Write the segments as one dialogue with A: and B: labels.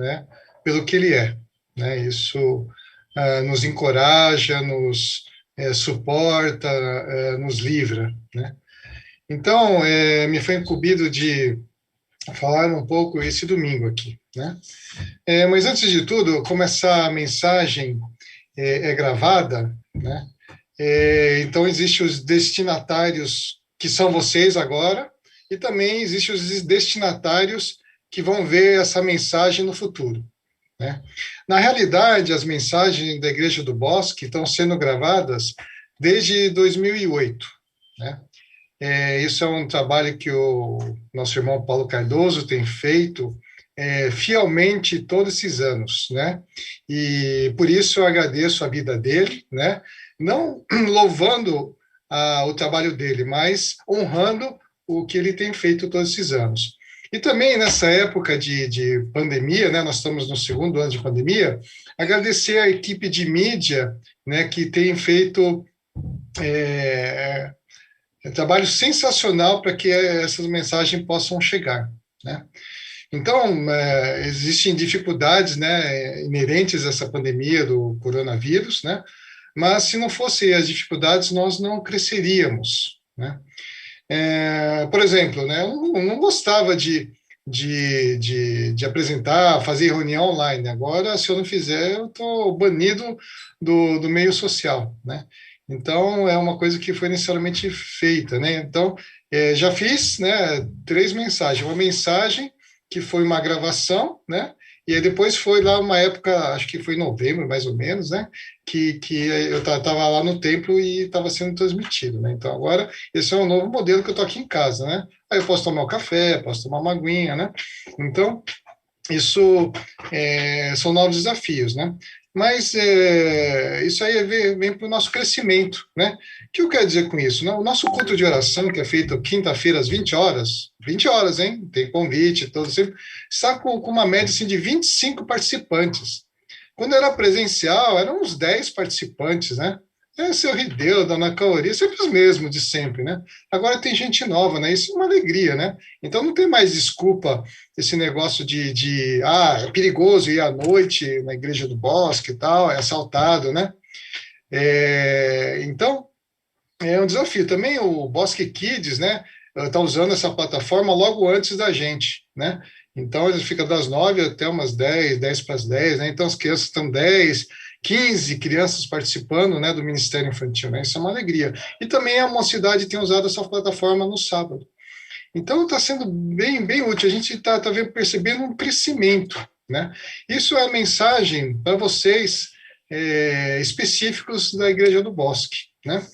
A: né, pelo que ele é, né? Isso nos encoraja, nos suporta, nos livra, né? Então, me foi incumbido de falar um pouco esse domingo aqui, né? Mas antes de tudo, como essa mensagem é gravada, né? Então, existem os destinatários que são vocês agora, e também existem os destinatários que vão ver essa mensagem no futuro, né? Na realidade, as mensagens da Igreja do Bosque estão sendo gravadas desde 2008, né? Isso é um trabalho que o nosso irmão Paulo Cardoso tem feito fielmente todos esses anos, né? E por isso eu agradeço a vida dele, né? Não louvando o trabalho dele, mas honrando o que ele tem feito todos esses anos. E também nessa época de pandemia, né? Nós estamos no segundo ano de pandemia, agradecer a equipe de mídia, né? Que tem feito um trabalho sensacional para que essas mensagens possam chegar, né? Então, existem dificuldades, né, inerentes a essa pandemia do coronavírus, né? Mas se não fossem as dificuldades, nós não cresceríamos, né? Por exemplo, né, eu não gostava de apresentar, fazer reunião online. Agora, se eu não fizer, eu estou banido do meio social, né? Então, é uma coisa que foi necessariamente feita, né? Então, já fiz, né, 3 mensagens. Uma mensagem que foi uma gravação, né? E aí depois foi lá uma época, acho que foi em novembro, mais ou menos, né? Que eu estava lá no templo e estava sendo transmitido, né? Então, agora, esse é um novo modelo que eu estou aqui em casa, né? Aí eu posso tomar um café, posso tomar uma aguinha, né? Então, isso são novos desafios, né? Mas isso aí vem para o nosso crescimento, né? O que eu quero dizer com isso? Né? O nosso culto de oração, que é feito quinta-feira às 20 horas, hein? Tem convite, todo sempre, está com uma média assim, de 25 participantes. Quando era presencial, eram uns 10 participantes, né? Seu Rideu, Dona Caori, sempre os mesmos de sempre, né? Agora tem gente nova, né? Isso é uma alegria, né? Então não tem mais desculpa esse negócio é perigoso ir à noite na Igreja do Bosque e tal, é assaltado, né? Então, é um desafio. Também o Bosque Kids, né? Está usando essa plataforma logo antes da gente, né? Então, ele fica das 9 até umas 10 para as 10, né? Então, as crianças estão 10, 15 crianças participando, né, do Ministério Infantil, né? Isso é uma alegria. E também a mocidade tem usado essa plataforma no sábado. Então, está sendo bem, bem útil. A gente está percebendo um crescimento, né? Isso é a mensagem para vocês específicos da Igreja do Bosque, né?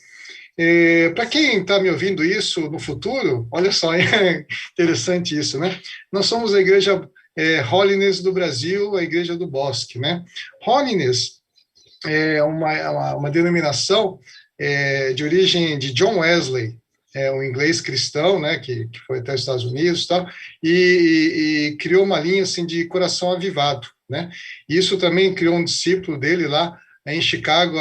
A: Para quem está me ouvindo isso no futuro, olha só, é interessante isso, né? Nós somos a Igreja Holiness do Brasil, a Igreja do Bosque, né? Holiness é uma denominação de origem de John Wesley, um inglês cristão, né, que foi até os Estados Unidos, tal, e criou uma linha assim de coração avivado, né? Isso também criou um discípulo dele lá em Chicago,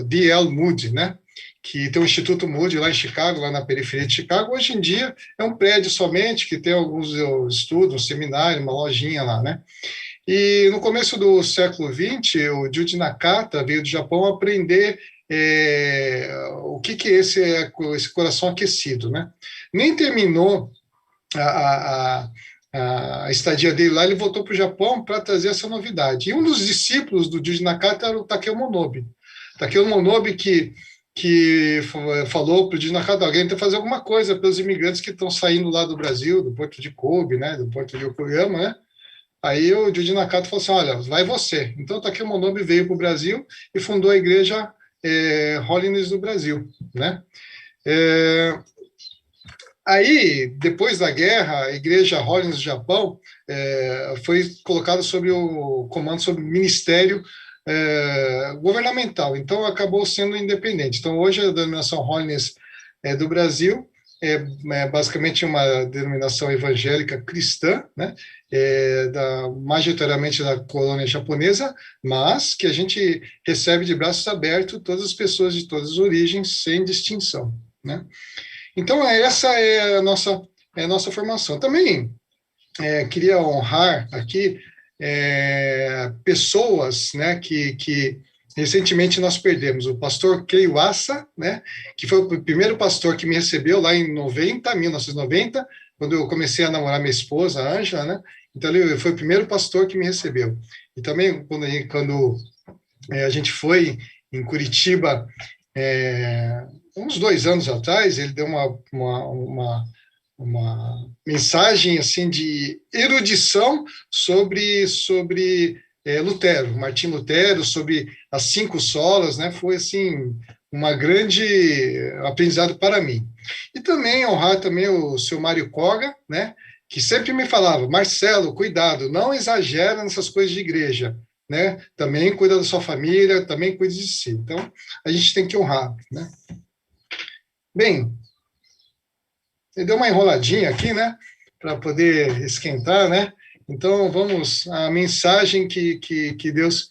A: D.L. Moody, né? Que tem o Instituto Moody lá em Chicago, lá na periferia de Chicago. Hoje em dia é um prédio somente que tem alguns estudos, um seminário, uma lojinha lá, né? E no começo do século XX, o Juji Nakata veio do Japão aprender o que é esse coração aquecido, né? Nem terminou a, a estadia dele lá, ele voltou para o Japão para trazer essa novidade. E um dos discípulos do Juji Nakata era o Takeo Monobe. Takeo Monobe que falou para o Juji Nakata, alguém tem que fazer alguma coisa pelos imigrantes que estão saindo lá do Brasil, do porto de Kobe, né, do porto de Yokoyama, né? Aí o Juji Nakata falou assim, olha, vai você. Então Takeo Monobe veio para o Brasil e fundou a igreja Holiness do Brasil, né? Aí, depois da guerra, a igreja Holiness do Japão foi colocada sob o comando, sob o ministério governamental. Então, acabou sendo independente. Então, hoje, a denominação Holiness do Brasil é basicamente uma denominação evangélica cristã, né? Majoritariamente da colônia japonesa, mas que a gente recebe de braços abertos todas as pessoas de todas as origens, sem distinção, né? Então, essa é a nossa formação. Também queria honrar aqui pessoas, né, que recentemente nós perdemos. O pastor Keiwassa, né, que foi o primeiro pastor que me recebeu lá em 1990, quando eu comecei a namorar minha esposa, a Ângela, né? Então ele foi o primeiro pastor que me recebeu. E também quando a gente foi em Curitiba, uns 2 anos atrás, ele deu uma mensagem assim de erudição sobre Lutero, Martim Lutero, sobre as 5 solas, né? Foi assim uma grande aprendizado para mim. E também honrar também o seu Mário Koga, né? Que sempre me falava, Marcelo, cuidado, não exagera nessas coisas de igreja, né? Também cuida da sua família, também cuide de si. Então, a gente tem que honrar, né? Bem, ele deu uma enroladinha aqui, né? Para poder esquentar, né? Então, vamos à mensagem que Deus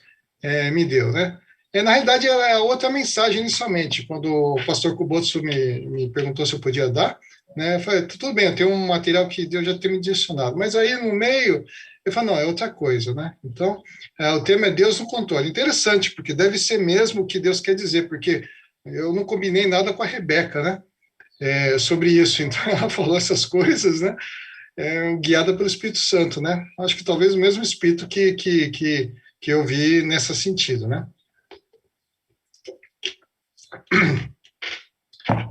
A: me deu, né? Na realidade, é outra mensagem inicialmente. Quando o pastor Kubotsu me perguntou se eu podia dar, né? Eu falei, tudo bem, eu tenho um material que Deus já tem me direcionado. Mas aí, no meio, eu falei, não, é outra coisa, né? Então, o tema é Deus no controle. Interessante, porque deve ser mesmo o que Deus quer dizer, porque eu não combinei nada com a Rebeca, né? Sobre isso. Então, ela falou essas coisas, né? Guiada pelo Espírito Santo, né? Acho que talvez o mesmo Espírito que eu vi nesse sentido, né?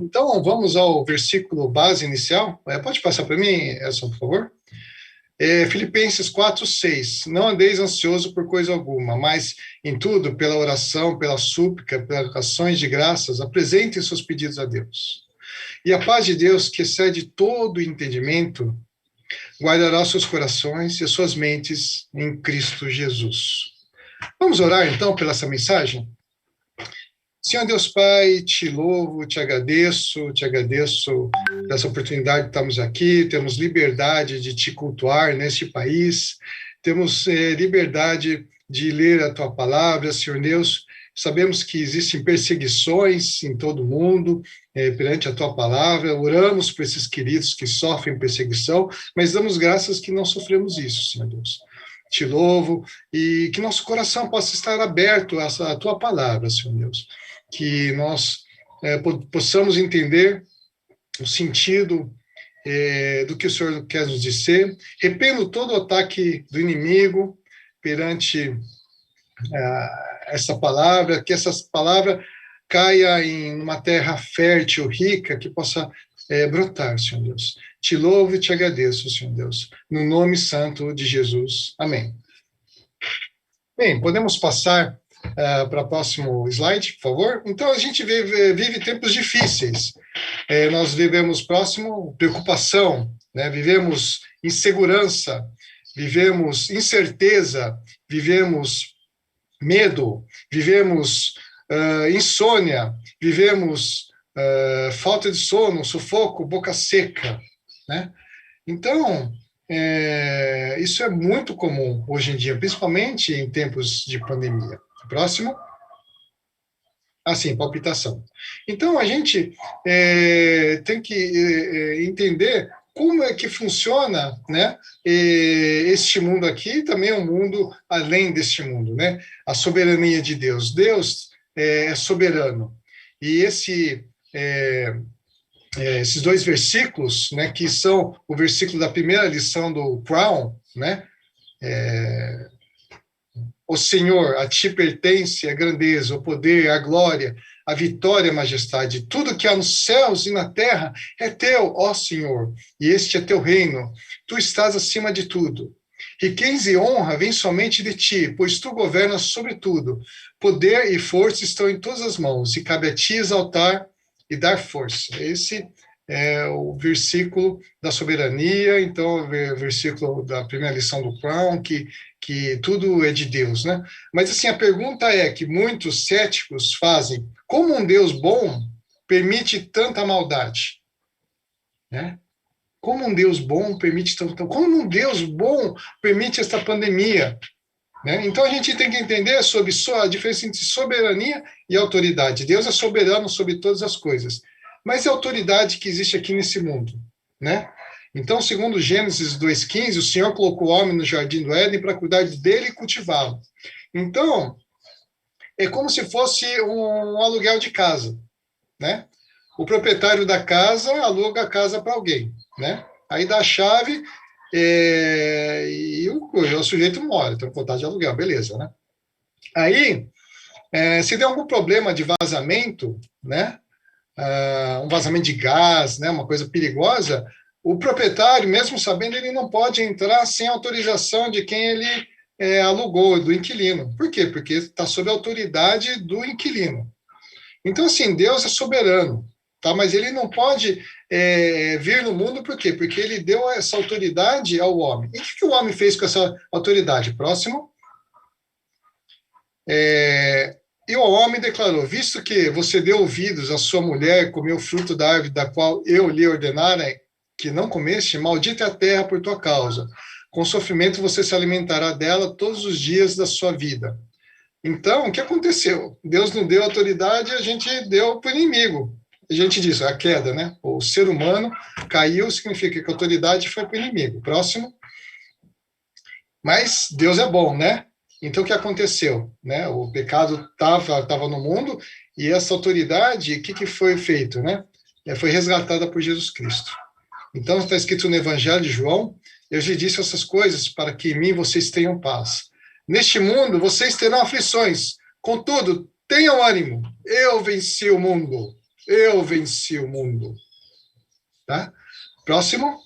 A: Então, vamos ao versículo base inicial. Pode passar para mim, Edson, por favor? Filipenses 4:6. Não andeis ansioso por coisa alguma, mas em tudo, pela oração, pela súplica, pelas ações de graças, apresentem seus pedidos a Deus. E a paz de Deus, que excede todo entendimento, guardará os seus corações e as suas mentes em Cristo Jesus. Vamos orar, então, pela essa mensagem? Senhor Deus Pai, te louvo, te agradeço por essa oportunidade de estarmos aqui, temos liberdade de te cultuar neste país, temos liberdade de ler a tua palavra, Senhor Deus. Sabemos que existem perseguições em todo o mundo perante a tua palavra, oramos por esses queridos que sofrem perseguição, mas damos graças que não sofremos isso, Senhor Deus. Te louvo e que nosso coração possa estar aberto à tua palavra, Senhor Deus. Que nós possamos entender o sentido do que o Senhor quer nos dizer. Repreendo todo o ataque do inimigo perante essa palavra, que essa palavra caia em uma terra fértil, rica, que possa brotar, Senhor Deus. Te louvo e te agradeço, Senhor Deus, no nome santo de Jesus. Amém. Bem, podemos passar para o próximo slide, por favor? Então, a gente vive tempos difíceis. Nós vivemos preocupação, né? Vivemos insegurança, vivemos incerteza, vivemos medo, vivemos insônia, vivemos falta de sono, sufoco, boca seca, né? Então, isso é muito comum hoje em dia, principalmente em tempos de pandemia. Próximo. Assim, palpitação. Então, a gente tem que entender como é que funciona, né, este mundo aqui e também o mundo além deste mundo, né? A soberania de Deus. Deus é soberano. E esses 2 versículos, né, que são o versículo da primeira lição do Crown, né? O Senhor, a ti pertence a grandeza, o poder, a glória, a vitória, a majestade. Tudo que há nos céus e na terra é teu, ó Senhor, e este é teu reino. Tu estás acima de tudo. Riqueza e honra vêm somente de ti, pois tu governas sobre tudo. Poder e força estão em todas as mãos, e cabe a ti exaltar e dar força. Esse é o versículo da soberania, então, o versículo da primeira lição do Crown, que tudo é de Deus, né? Mas, assim, a pergunta é que muitos céticos fazem, como um Deus bom permite tanta maldade? Né? Como um Deus bom permite tanta... Como um Deus bom permite esta pandemia? Né? Então, a gente tem que entender sobre a diferença entre soberania e autoridade. Deus é soberano sobre todas as coisas. Mas é a autoridade que existe aqui nesse mundo, né? Então, segundo Gênesis 2,15, o Senhor colocou o homem no jardim do Éden para cuidar dele e cultivá-lo. Então, é como se fosse um aluguel de casa, né? O proprietário da casa aluga a casa para alguém, né? Aí dá a chave e o sujeito mora, tem vontade de aluguel, beleza, né? Aí, se der algum problema de vazamento, né? Um vazamento de gás, né? Uma coisa perigosa, o proprietário, mesmo sabendo, ele não pode entrar sem autorização de quem ele alugou, do inquilino. Por quê? Porque está sob a autoridade do inquilino. Então, assim, Deus é soberano, tá? Mas ele não pode vir no mundo, por quê? Porque ele deu essa autoridade ao homem. E o que o homem fez com essa autoridade? Próximo. E o homem declarou: visto que você deu ouvidos à sua mulher, comeu o fruto da árvore da qual eu lhe ordenara que não comeste, maldita é a terra por tua causa. Com sofrimento você se alimentará dela todos os dias da sua vida. Então, o que aconteceu? Deus não deu autoridade, a gente deu para o inimigo. A gente diz, a queda, né? O ser humano caiu, significa que a autoridade foi para o inimigo. Próximo. Mas Deus é bom, né? Então, o que aconteceu? Né? O pecado estava no mundo e essa autoridade, o que foi feito? Né? Foi resgatada por Jesus Cristo. Então, está escrito no Evangelho de João, eu já disse essas coisas para que em mim vocês tenham paz. Neste mundo vocês terão aflições, contudo, tenham ânimo, eu venci o mundo, eu venci o mundo. Tá? Próximo.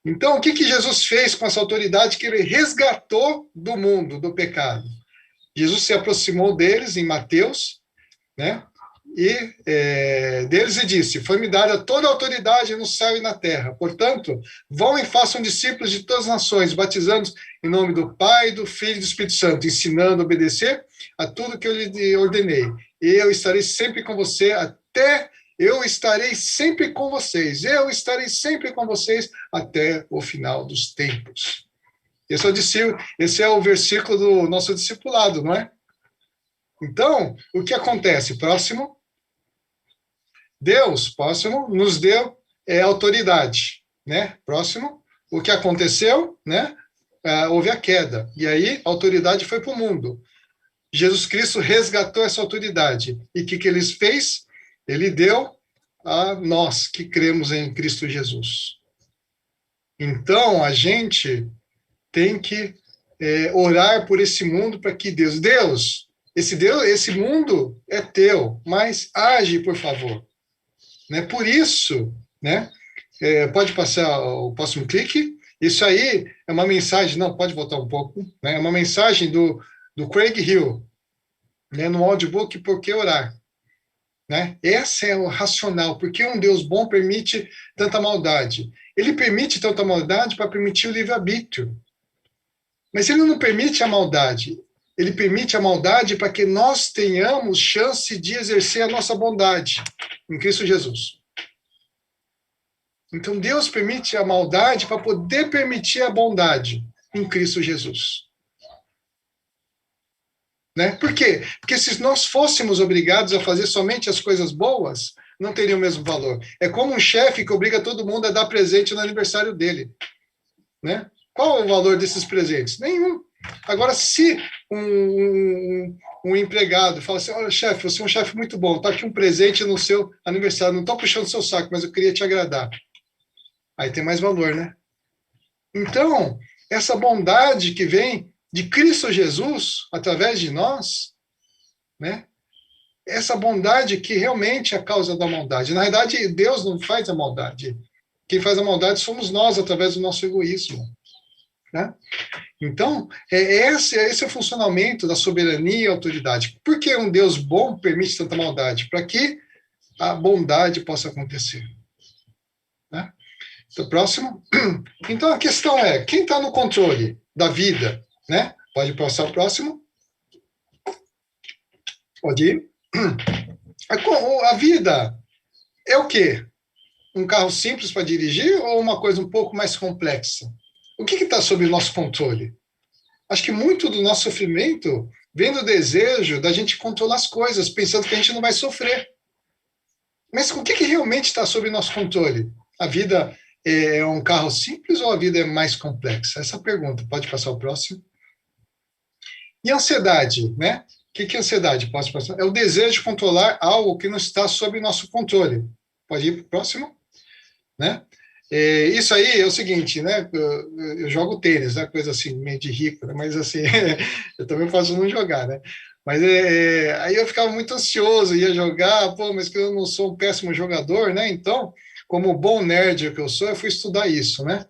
A: Então, o que Jesus fez com essa autoridade que ele resgatou do mundo, do pecado? Jesus se aproximou deles em Mateus, né? E deles e disse: foi-me dada toda a autoridade no céu e na terra. Portanto, vão e façam discípulos de todas as nações, batizando-os em nome do Pai, do Filho e do Espírito Santo, ensinando a obedecer a tudo que eu lhe ordenei. E eu estarei sempre com você eu estarei sempre com vocês. Eu estarei sempre com vocês até o final dos tempos. Esse é o versículo do nosso discipulado, não é? Então, o que acontece? Próximo. Deus, próximo, nos deu autoridade, né? Próximo. O que aconteceu, né? Houve a queda. E aí, a autoridade foi para o mundo. Jesus Cristo resgatou essa autoridade. E o que ele fez? Ele deu a nós que cremos em Cristo Jesus. Então, a gente tem que orar por esse mundo para que Deus, esse mundo é teu, mas age, por favor. Né? Por isso, né? Pode passar o próximo clique. Isso aí é uma mensagem, não, pode voltar um pouco, né? É uma mensagem do Craig Hill, né? No audiobook Por que Orar? Né? Esse é o racional, porque um Deus bom permite tanta maldade. Ele permite tanta maldade para permitir o livre-arbítrio. Mas ele não permite a maldade. Ele permite a maldade para que nós tenhamos chance de exercer a nossa bondade em Cristo Jesus. Então, Deus permite a maldade para poder permitir a bondade em Cristo Jesus. Né? Por quê? Porque se nós fôssemos obrigados a fazer somente as coisas boas, não teria o mesmo valor. É como um chefe que obriga todo mundo a dar presente no aniversário dele. Né? Qual é o valor desses presentes? Nenhum. Agora, se um empregado fala assim: olha, chefe, você é um chefe muito bom, está aqui um presente no seu aniversário, não estou puxando seu saco, mas eu queria te agradar. Aí tem mais valor, né? Então, essa bondade que vem de Cristo Jesus, através de nós, né? Essa bondade que realmente é a causa da maldade. Na verdade, Deus não faz a maldade. Quem faz a maldade somos nós, através do nosso egoísmo. Né? Então, esse é o funcionamento da soberania e autoridade. Por que um Deus bom permite tanta maldade? Para que a bondade possa acontecer. Né? Então, próximo. Então, a questão é, quem está no controle da vida? Né? Pode passar o próximo. Pode ir. A vida é o quê? Um carro simples para dirigir ou uma coisa um pouco mais complexa? O que está sob o nosso controle? Acho que muito do nosso sofrimento vem do desejo da gente controlar as coisas, pensando que a gente não vai sofrer. Mas o que realmente está sob nosso controle? A vida é um carro simples ou a vida é mais complexa? Essa pergunta, pode passar o próximo. E ansiedade, né? O que é ansiedade? Pode passar? É o desejo de controlar algo que não está sob nosso controle. Pode ir para o próximo, né? Isso aí é o seguinte, né? Eu jogo tênis, né? Coisa assim, meio de rico, né? Mas assim, eu também posso não jogar, né? Mas aí eu ficava muito ansioso, ia jogar, pô, mas que eu não sou um péssimo jogador, né? Então, como bom nerd que eu sou, eu fui estudar isso, né?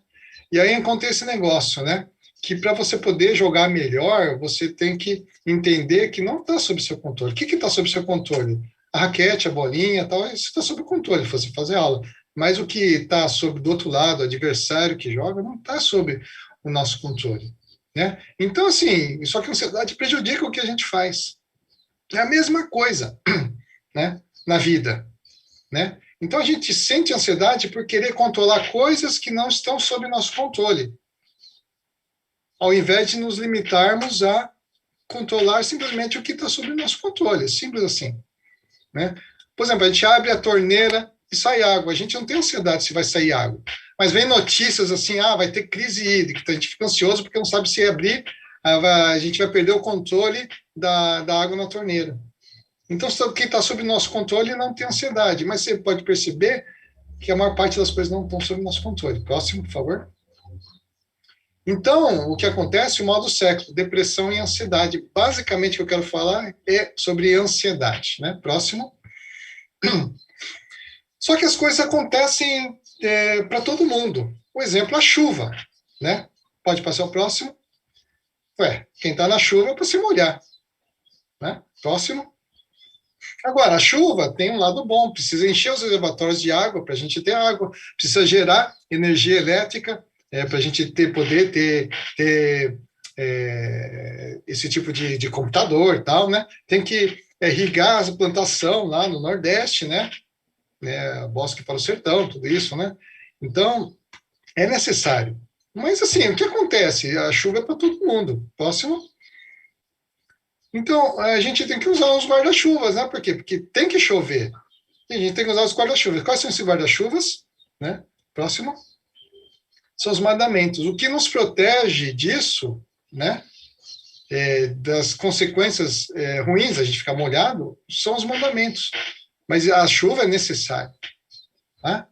A: E aí encontrei esse negócio, né? Que para você poder jogar melhor, você tem que entender que não está sob seu controle. O que está sob seu controle? A raquete, a bolinha, tal, isso está sob controle, você fazer aula. Mas o que está sob do outro lado, o adversário que joga, não está sob o nosso controle. Né? Então, assim, só que a ansiedade prejudica o que a gente faz. É a mesma coisa, né? Na vida, né? Então a gente sente ansiedade por querer controlar coisas que não estão sob nosso controle, ao invés de nos limitarmos a controlar simplesmente o que está sob nosso controle, simples assim, né? Por exemplo, a gente abre a torneira e sai água, a gente não tem ansiedade se vai sair água, mas vem notícias assim, vai ter crise hídrica, então a gente fica ansioso porque não sabe se abrir, a gente vai perder o controle da água na torneira. Então, quem está sob nosso controle não tem ansiedade, mas você pode perceber que a maior parte das coisas não estão sob nosso controle. Próximo, por favor. Então, o que acontece? O mal do século, depressão e ansiedade. Basicamente, o que eu quero falar é sobre ansiedade. Né? Próximo. Só que as coisas acontecem para todo mundo. Por exemplo, a chuva. Né? Pode passar o próximo. Quem está na chuva é para se molhar. Né? Próximo. Agora, a chuva tem um lado bom, precisa encher os reservatórios de água para a gente ter água, precisa gerar energia elétrica para a gente poder ter esse tipo de computador e tal, né? Tem que irrigar a plantação lá no Nordeste, né? Bosque para o sertão, tudo isso, né? Então, é necessário. Mas, assim, o que acontece? A chuva é para todo mundo. Próximo. Então, a gente tem que usar os guarda-chuvas, né? Por quê? Porque tem que chover. E a gente tem que usar os guarda-chuvas. Quais são esses guarda-chuvas? Né? Próximo. São os mandamentos. O que nos protege disso, né? Das consequências ruins, a gente ficar molhado, são os mandamentos. Mas a chuva é necessária. Tá?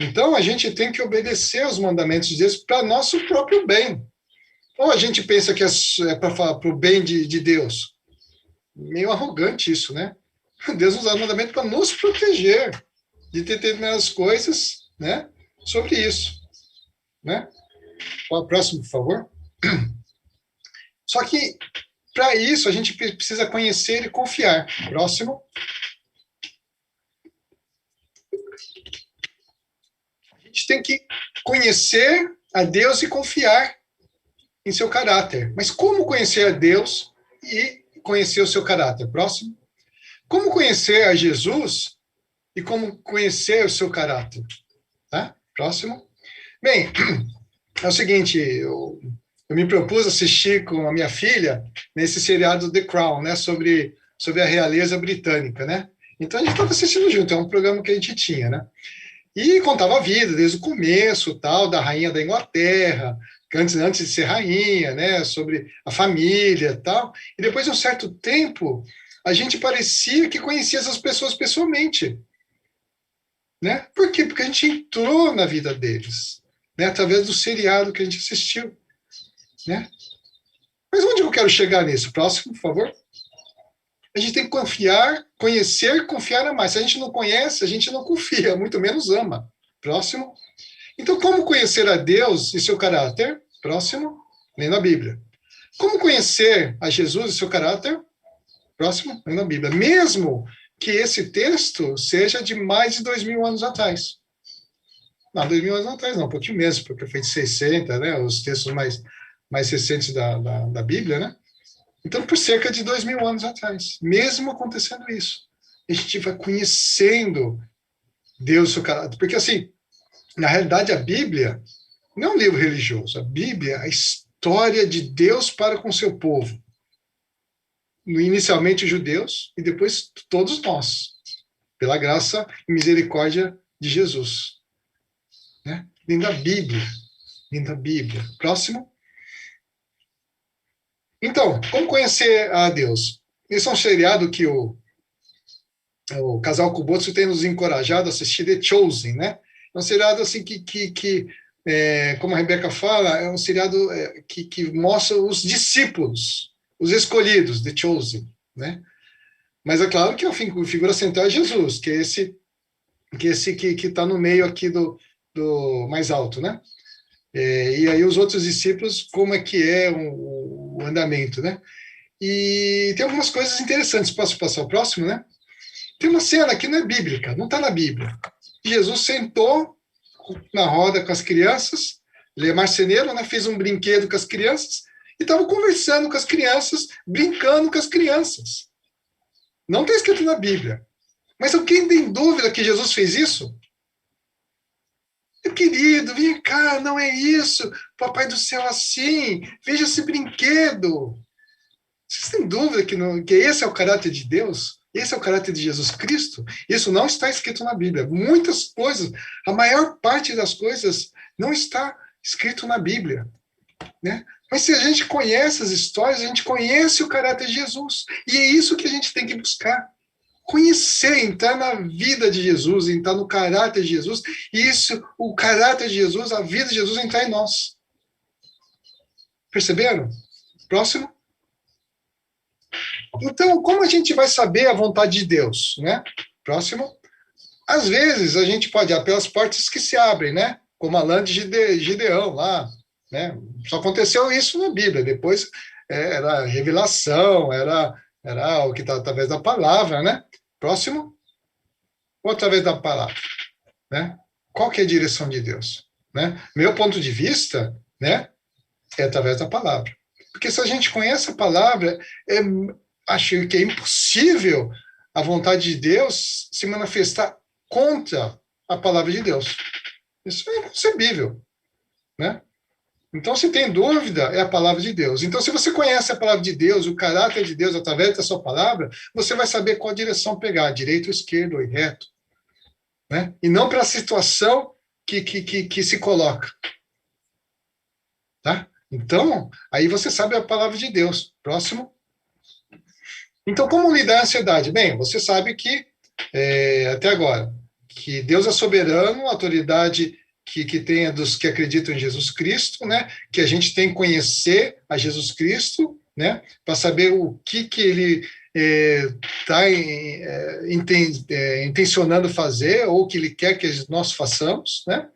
A: Então, a gente tem que obedecer aos mandamentos de Deus para nosso próprio bem. Ou a gente pensa que é para o bem de Deus. Meio arrogante isso, né? Deus nos dá mandamento para nos proteger de determinadas coisas, né? Sobre isso, né? O próximo, por favor. Só que, para isso, a gente precisa conhecer e confiar. Próximo. A gente tem que conhecer a Deus e confiar em seu caráter. Mas como conhecer a Deus e conhecer o seu caráter? Próximo. Como conhecer a Jesus e como conhecer o seu caráter? Tá? Próximo. Bem, é o seguinte, eu me propus assistir com a minha filha nesse seriado The Crown, né, sobre a realeza britânica, né? Então a gente estava assistindo junto, é um programa que a gente tinha, né? E contava a vida desde o começo, tal, da rainha da Inglaterra, antes de ser rainha, né, sobre a família, tal. E depois de um certo tempo, a gente parecia que conhecia essas pessoas pessoalmente, né? Por quê? Porque a gente entrou na vida deles, né, através do seriado que a gente assistiu, né? Mas onde eu quero chegar nisso? Próximo, por favor. A gente tem que confiar, conhecer, confiar a mais. Se a gente não conhece, a gente não confia, muito menos ama. Próximo. Então, como conhecer a Deus e seu caráter? Próximo. Lendo a Bíblia. Como conhecer a Jesus e seu caráter? Próximo. Lendo a Bíblia. Mesmo que esse texto seja de mais de 2.000 anos atrás. Não, 2.000 anos atrás não, um pouquinho menos, porque foi de 60, né? Os textos mais recentes da Bíblia, né? Então, por cerca de 2.000 anos atrás, mesmo acontecendo isso, a gente vai conhecendo Deus, seu caráter. Porque, assim, na realidade, a Bíblia não é um livro religioso. A Bíblia é a história de Deus para com seu povo. Inicialmente os judeus e depois todos nós, pela graça e misericórdia de Jesus. Né? Vem da Bíblia. Vem da Bíblia. Próximo. Então, como conhecer a Deus? Esse é um seriado que o casal Kubotsu tem nos encorajado a assistir, The Chosen, né? É um seriado assim como a Rebeca fala, é um seriado que mostra os discípulos, os escolhidos, The Chosen, né? Mas é claro que a figura central é Jesus, que é esse que está no meio aqui do mais alto, né? E aí os outros discípulos, como é que é o andamento, né? E tem algumas coisas interessantes. Posso passar ao próximo, né? Tem uma cena que não é bíblica, não está na Bíblia. Jesus sentou na roda com as crianças, ele é marceneiro, né? Fez um brinquedo com as crianças e estava conversando com as crianças, brincando com as crianças. Não está escrito na Bíblia. Mas alguém tem dúvida que Jesus fez isso? Meu querido, vem cá, não é isso. Papai do céu assim, veja esse brinquedo. Vocês têm dúvida que esse é o caráter de Deus? Esse é o caráter de Jesus Cristo? Isso não está escrito na Bíblia. Muitas coisas, a maior parte das coisas não está escrito na Bíblia, né? Mas se a gente conhece as histórias, a gente conhece o caráter de Jesus. E é isso que a gente tem que buscar. Conhecer, entrar na vida de Jesus, entrar no caráter de Jesus. E isso, o caráter de Jesus, a vida de Jesus entrar em nós. Perceberam? Próximo. Então, como a gente vai saber a vontade de Deus, né? Próximo. Às vezes, a gente pode ir pelas portas que se abrem, né? Como a lã de Gideão lá, né? Só aconteceu isso na Bíblia. Depois era revelação, era o que está através da palavra, né? Próximo. Ou através da palavra, né? Qual que é a direção de Deus, né? Meu ponto de vista, né? É através da palavra. Porque se a gente conhece a palavra, acho que é impossível a vontade de Deus se manifestar contra a palavra de Deus. Isso é inconcebível, né? Então, se tem dúvida, é a palavra de Deus. Então, se você conhece a palavra de Deus, o caráter de Deus através da sua palavra, você vai saber qual direção pegar, direito ou esquerdo, ou reto, né? E não pela situação que se coloca, tá? Então, aí você sabe a palavra de Deus. Próximo. Então, como lidar a ansiedade? Bem, você sabe que, até agora, que Deus é soberano, a autoridade que tem dos que acreditam em Jesus Cristo, né? Que a gente tem que conhecer a Jesus Cristo, né? Para saber o que ele está intencionando fazer ou o que ele quer que nós façamos, né?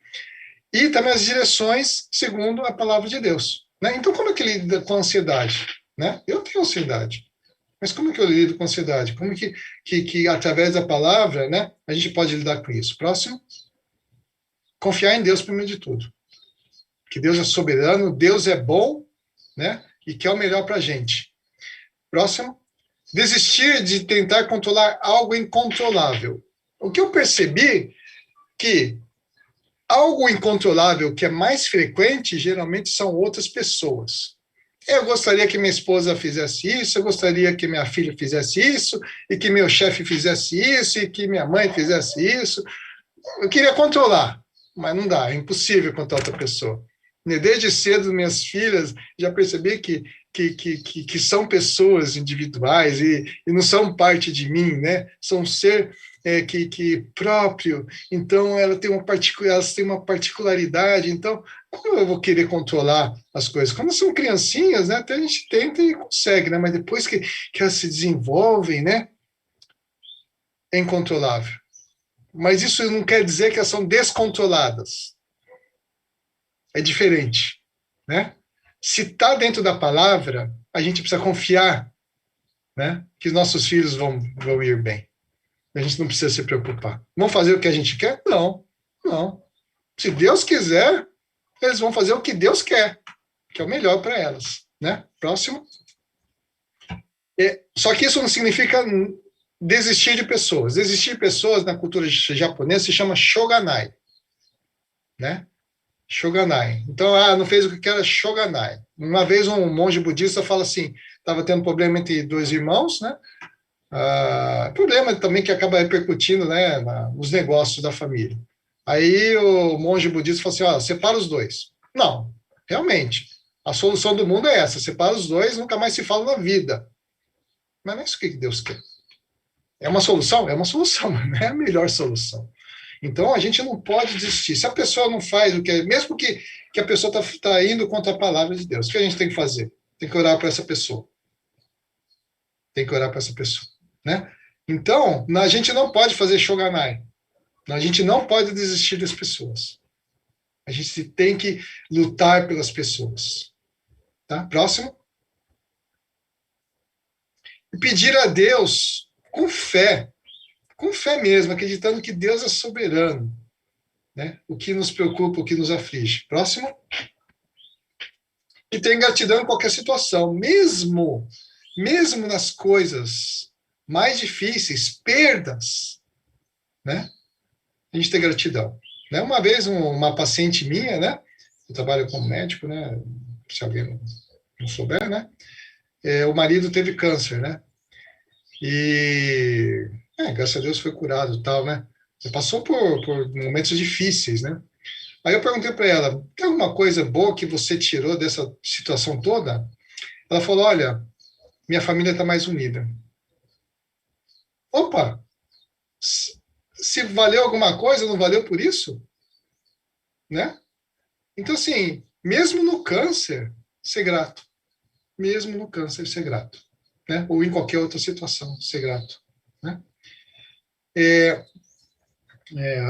A: E também as direções segundo a palavra de Deus, né? Então, como é que ele lida com a ansiedade, né? Eu tenho ansiedade. Mas como é que eu lido com a ansiedade? Como que através da palavra, né, a gente pode lidar com isso? Próximo. Confiar em Deus primeiro de tudo. Que Deus é soberano, Deus é bom, né, e quer o melhor para a gente. Próximo. Desistir de tentar controlar algo incontrolável. O que eu percebi que algo incontrolável que é mais frequente, geralmente são outras pessoas. Eu gostaria que minha esposa fizesse isso, eu gostaria que minha filha fizesse isso, e que meu chefe fizesse isso, e que minha mãe fizesse isso. Eu queria controlar, mas não dá, é impossível controlar outra pessoa. Desde cedo, minhas filhas, já percebi que são pessoas individuais e não são parte de mim, né? São um ser que próprio, então elas têm uma particularidade, então como eu vou querer controlar as coisas? Quando são criancinhas, né, até a gente tenta e consegue, né, mas depois que elas se desenvolvem, né, é incontrolável. Mas isso não quer dizer que elas são descontroladas. É diferente, né? Se está dentro da palavra, a gente precisa confiar, né, que os nossos filhos vão ir bem. A gente não precisa se preocupar. Vão fazer o que a gente quer? Não, não. Se Deus quiser, eles vão fazer o que Deus quer, que é o melhor para elas, né? Próximo. Só que isso não significa desistir de pessoas. Desistir de pessoas na cultura japonesa se chama shoganai, né? Shoganai. Então, não fez o que era shoganai. Uma vez um monge budista fala assim, estava tendo problema entre dois irmãos, né? Problema também que acaba repercutindo, né, nos negócios da família. Aí o monge budista falou assim, ó, separa os dois. Não, realmente, a solução do mundo é essa, separa os dois, nunca mais se fala na vida. Mas não é isso que Deus quer. É uma solução? É uma solução, mas não é a melhor solução. Então, a gente não pode desistir. Se a pessoa não faz o que é, mesmo que a pessoa está indo contra a palavra de Deus, o que a gente tem que fazer? Tem que orar para essa pessoa. Tem que orar para essa pessoa, né? Então, a gente não pode fazer shoganai. A gente não pode desistir das pessoas. A gente tem que lutar pelas pessoas. Tá? Próximo. E pedir a Deus com fé mesmo, acreditando que Deus é soberano. Né? O que nos preocupa, o que nos aflige. Próximo. E ter gratidão em qualquer situação, mesmo nas coisas mais difíceis, perdas, né? A gente tem gratidão. Né? Uma vez, uma paciente minha, né? Eu trabalho como médico, né? Se alguém não souber, né? O marido teve câncer, né? E, graças a Deus, foi curado e tal, né? Você passou por momentos difíceis, né? Aí eu perguntei para ela, tem alguma coisa boa que você tirou dessa situação toda? Ela falou, olha, minha família está mais unida. Opa, se valeu alguma coisa, não valeu por isso? Né? Então, assim, mesmo no câncer, ser grato. Mesmo no câncer, ser grato. Né? Ou em qualquer outra situação, ser grato. Né?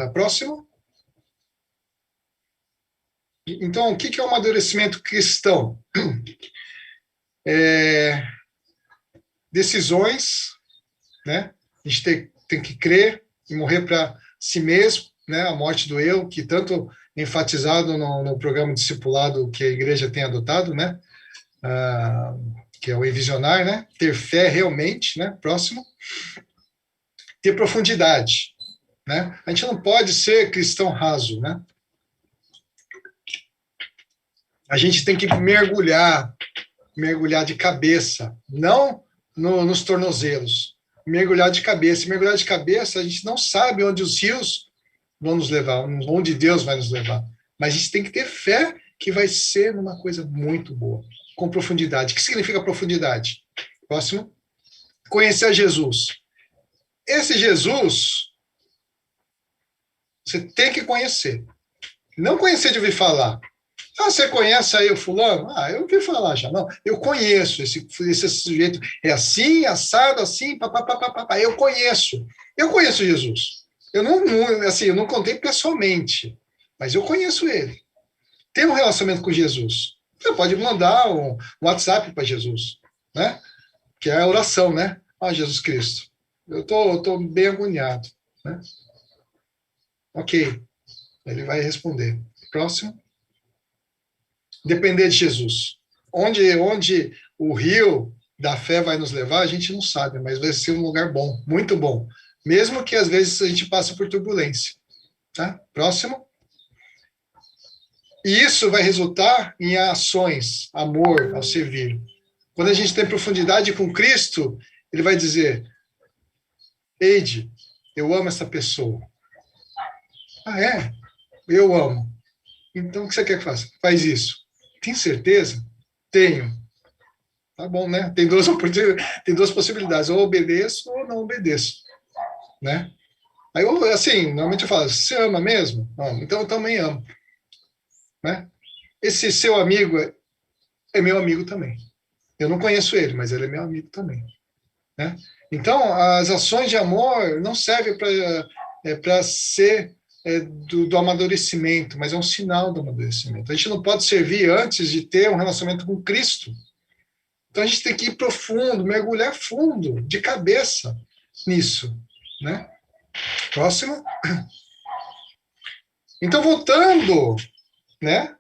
A: A próxima. Então, o que é o amadurecimento cristão? Decisões, né? A gente tem que crer e morrer para si mesmo, né? A morte do eu, que tanto enfatizado no programa discipulado que a igreja tem adotado, né? Que é o envisionar, né? Ter fé realmente, né? Próximo. Ter profundidade, né? A gente não pode ser cristão raso, né? A gente tem que mergulhar de cabeça, não nos tornozelos. Mergulhar de cabeça. Mergulhar de cabeça, a gente não sabe onde os rios vão nos levar, onde Deus vai nos levar. Mas a gente tem que ter fé que vai ser uma coisa muito boa, com profundidade. O que significa profundidade? Próximo. Conhecer Jesus. Esse Jesus, você tem que conhecer. Não conhecer de ouvir falar. Você conhece aí o fulano? Eu ouvi falar já. Não, eu conheço esse sujeito. É assim, assado, assim, papapá. Eu conheço. Eu conheço Jesus. Eu não contei pessoalmente, mas eu conheço ele. Tem um relacionamento com Jesus. Você pode mandar um WhatsApp para Jesus, né? Que é a oração, né? Jesus Cristo, eu tô bem agoniado, né? Ok, ele vai responder. Próximo. Depender de Jesus. Onde o rio da fé vai nos levar, a gente não sabe, mas vai ser um lugar bom, muito bom. Mesmo que às vezes a gente passe por turbulência. Tá? Próximo. E isso vai resultar em ações, amor ao servir. Quando a gente tem profundidade com Cristo, ele vai dizer: Eide, eu amo essa pessoa. É? Eu amo. Então o que você quer que faça? Faz isso. Tem certeza? Tenho. Tá bom, né? Tem duas possibilidades, ou obedeço ou não obedeço, né? Aí, assim, normalmente eu falo, você ama mesmo? Não, então eu também amo, né? Esse seu amigo é meu amigo também. Eu não conheço ele, mas ele é meu amigo também, né? Então, as ações de amor não servem para ser do amadurecimento, mas é um sinal do amadurecimento. A gente não pode servir antes de ter um relacionamento com Cristo. Então a gente tem que ir profundo, mergulhar fundo, de cabeça nisso, né? Próximo. Então voltando, né,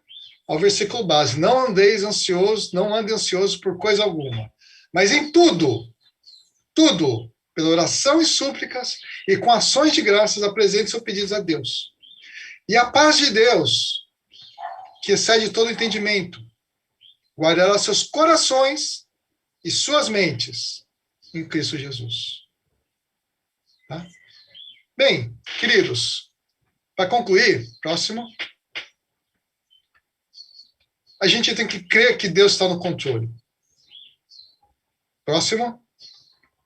A: ao versículo base, não andeis ansiosos, não andem ansiosos por coisa alguma, mas em tudo, pela oração e súplicas e com ações de graças apresente seus pedidos a Deus. E a paz de Deus, que excede todo entendimento, guardará seus corações e suas mentes em Cristo Jesus. Tá? Bem, queridos, Para concluir, próximo. A gente tem que crer que Deus está no controle. Próximo.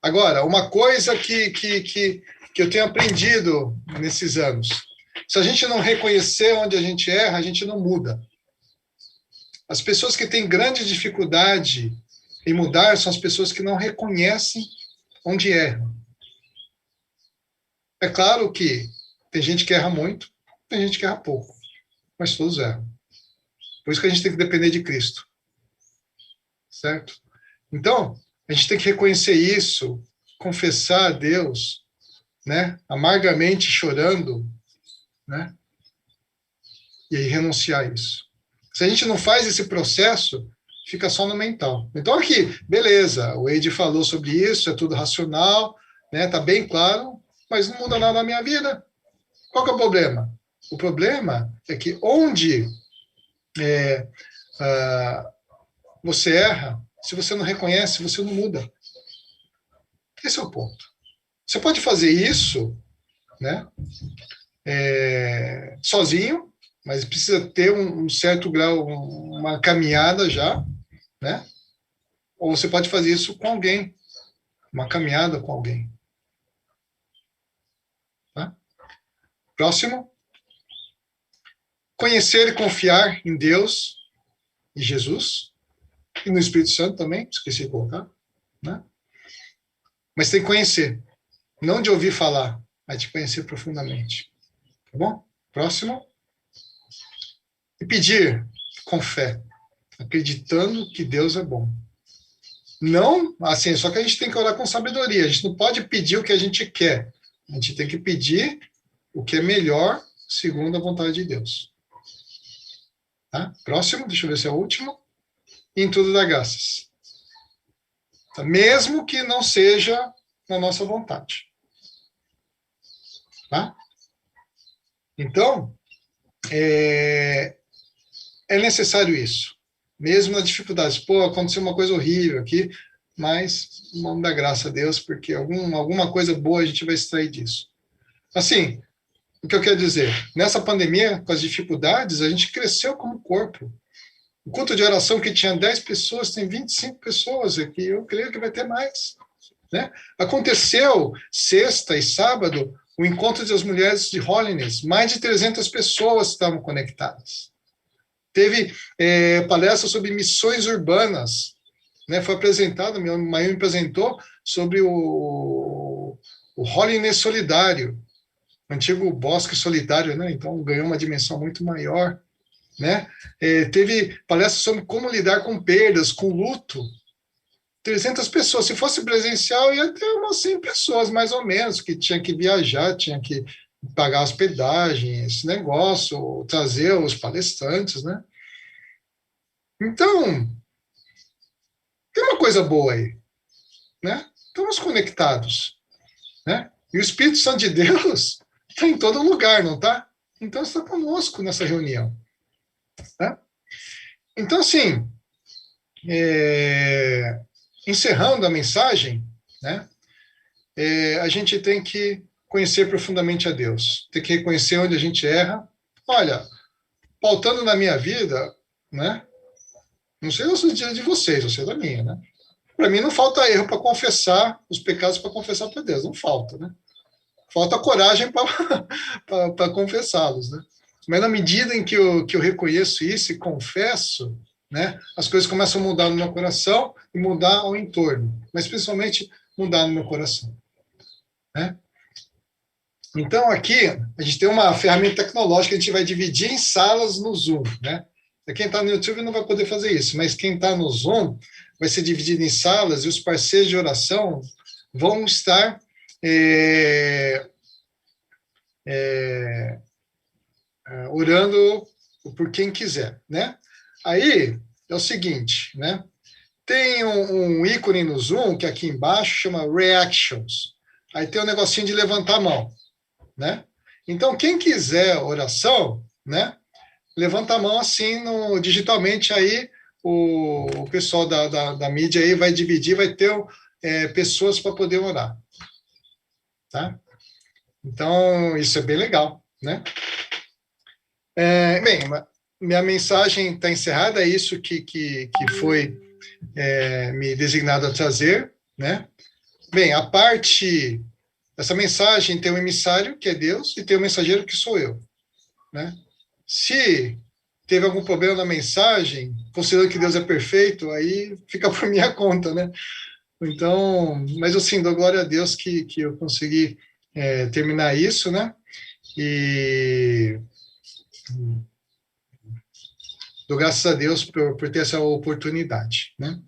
A: Agora, uma coisa que eu tenho aprendido nesses anos. Se a gente não reconhecer onde a gente erra, a gente não muda. As pessoas que têm grande dificuldade em mudar são as pessoas que não reconhecem onde erram. É claro que tem gente que erra muito, tem gente que erra pouco, mas todos erram. Por isso que a gente tem que depender de Cristo. Certo? Então, a gente tem que reconhecer isso, confessar a Deus, né? Amargamente chorando, né? E aí renunciar a isso. Se a gente não faz esse processo, fica só no mental. Então aqui, beleza, o Eide falou sobre isso, é tudo racional, né? Tá bem claro, mas não muda nada na minha vida. Qual que é o problema? O problema é que onde você erra, se você não reconhece, você não muda. Esse é o ponto. Você pode fazer isso, né? Sozinho, mas precisa ter um certo grau, uma caminhada já, né? Ou você pode fazer isso com alguém, uma caminhada com alguém. Tá? Próximo. Conhecer e confiar em Deus e Jesus, e no Espírito Santo também, esqueci de colocar, né? Mas tem que conhecer, não de ouvir falar, mas de conhecer profundamente. Tá bom? Próximo. E pedir com fé, acreditando que Deus é bom. Não, assim, só que a gente tem que orar com sabedoria. A gente não pode pedir o que a gente quer. A gente tem que pedir o que é melhor, segundo a vontade de Deus. Tá? Próximo, deixa eu ver se é o último. Em tudo dá graças. Tá? Mesmo que não seja na nossa vontade. Tá? Então, é necessário isso. Mesmo nas dificuldades. Pô, aconteceu uma coisa horrível aqui, mas vamos dar graça a Deus, porque alguma coisa boa a gente vai extrair disso. Assim, o que eu quero dizer? Nessa pandemia, com as dificuldades, a gente cresceu como corpo. O culto de oração que tinha 10 pessoas, tem 25 pessoas aqui. Eu creio que vai ter mais. Né? Aconteceu sexta e sábado o encontro das mulheres de Holiness. Mais de 300 pessoas estavam conectadas. Teve palestra sobre missões urbanas. Né? Foi apresentado, meu Maio me apresentou sobre o Holiness Solidário, antigo Bosque Solidário, né? Então ganhou uma dimensão muito maior. Né? Teve palestra sobre como lidar com perdas, com luto. 300 pessoas. Se fosse presencial, ia ter umas 100 pessoas, mais ou menos, que tinha que viajar, tinha que pagar hospedagem, esse negócio, trazer os palestrantes, né? Então, tem uma coisa boa aí, né? Estamos conectados, né? E o Espírito Santo de Deus está em todo lugar, não está? Então, está conosco nessa reunião. Tá? Então, assim, encerrando a mensagem, né? A gente tem que conhecer profundamente a Deus, tem que reconhecer onde a gente erra. Olha, pautando na minha vida, né? Não sei os dias de vocês, eu sei da minha, né? Para mim não falta erro para confessar os pecados, para confessar para Deus, não falta, né? Falta coragem para confessá-los, né? Mas na medida em que eu reconheço isso e confesso, né, as coisas começam a mudar no meu coração e mudar ao entorno, mas principalmente mudar no meu coração. Né? Então, aqui, a gente tem uma ferramenta tecnológica que a gente vai dividir em salas no Zoom. Né? Quem está no YouTube não vai poder fazer isso, mas quem está no Zoom vai ser dividido em salas e os parceiros de oração vão estar orando por quem quiser. Né? Aí, é o seguinte, né? Tem um ícone no Zoom, que aqui embaixo chama Reactions. Aí tem um negocinho de levantar a mão, né? Então, quem quiser oração, né? Levanta a mão assim, digitalmente, aí o pessoal da mídia aí vai dividir, vai ter pessoas para poder orar. Tá? Então, isso é bem legal. né? Bem, minha mensagem está encerrada, é isso que foi me designado a trazer, né? Bem, a parte dessa mensagem tem um emissário, que é Deus, e tem um mensageiro, que sou eu, né? Se teve algum problema na mensagem, considerando que Deus é perfeito, aí fica por minha conta, né? Então, mas assim, dou glória a Deus que eu consegui terminar isso, né? E dou graças a Deus por ter essa oportunidade, né?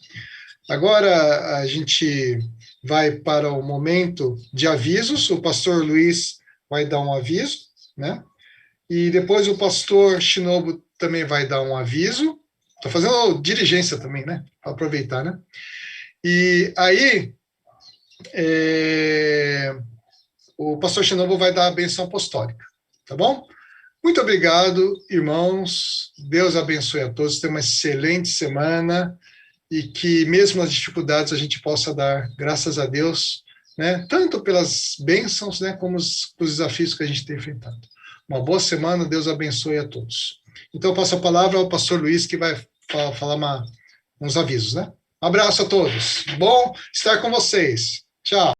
A: Agora a gente vai para o momento de avisos. O pastor Luiz vai dar um aviso, né? E depois o pastor Shinobu também vai dar um aviso. Estou fazendo diligência também, né? Para aproveitar, né? E aí o pastor Shinobu vai dar a benção apostólica, tá bom? Muito obrigado, irmãos. Deus abençoe a todos. Tenham uma excelente semana e que, mesmo nas dificuldades, a gente possa dar graças a Deus, né? Tanto pelas bênçãos, né, como os desafios que a gente tem enfrentado. Uma boa semana. Deus abençoe a todos. Então, eu passo a palavra ao pastor Luiz, que vai falar uns avisos, né? Um abraço a todos. Bom estar com vocês. Tchau.